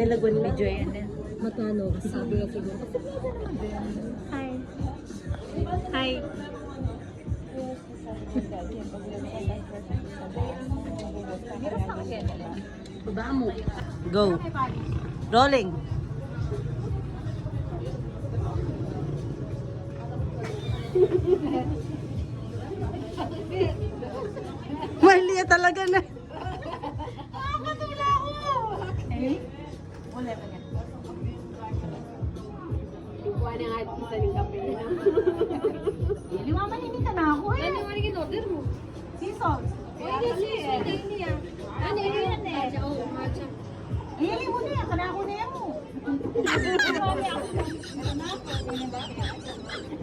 Lagun medyo yan din. Matano kasi sabi na siguro. Hi. Hi. Baba mo. Go. Rolling. Mali talaga na. Nakakatula ako. Eh? Wala pa yan. Kuha na nga isa ng kape na. Liwaman hindi ka na ako eh. Ano yung in-order mo? Season. Ano yun eh? Oo, matcha. Ayali mo na yan. Kana ako na yan mo.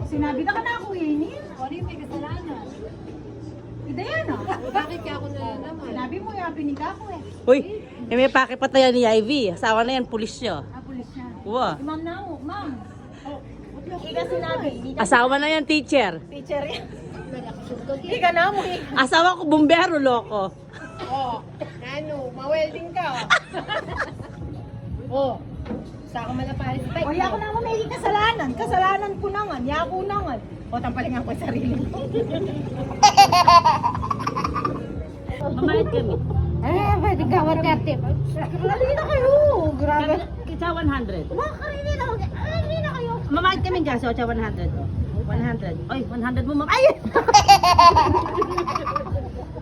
Sinabi na ka na ako eh. Ano yung may kasalanan? Ideyan ah. Bakit ka ako na naman? Sinabi mo yung pinika ko eh. Uy, may pakipatayan ni Ivy. Asawa na yan, pulis niya. Pulis niya. Uwa. Si ma'am na ako. Ma'am. Ika sinabi. Asawa na yan, teacher. Teacher yan. Ika na mo eh. Asawa ko, bumbero, loko. Oh, ano, ma-welding ka. Oh, sa ako malaparis pa. O ako na mo may kasalanan. Kasalanan ko na nga. Niya ako na nga. O tampalingan ko yung sarili ko. Mamayad kami. Pwede ka, 130. Dali na kayo. Grabe. Kita 100. Baka rin na. Dali na kayo. Mamayad kami gaso, siya 100. 100. Oy, 100 mo Ay!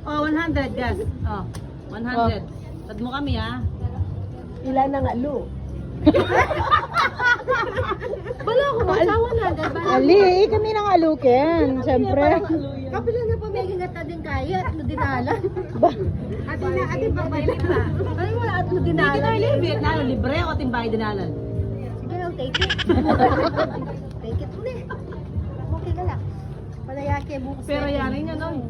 Oh, 100 gas. Oh, 100. Tad mo kami ha. Ilan ang alo? Wala ko maasawa na. Ali, kami nang alukin. Siyempre. Kapila na pa may hingata din kaya at no dinalan. Ate babalik pa. Ay wala at no dinalan. Vietnam, libre ako timbay dinalan. Sige lang, take it. Take it ulit. Okay ka lang. Palayaki bukas. Pero yan rin ano.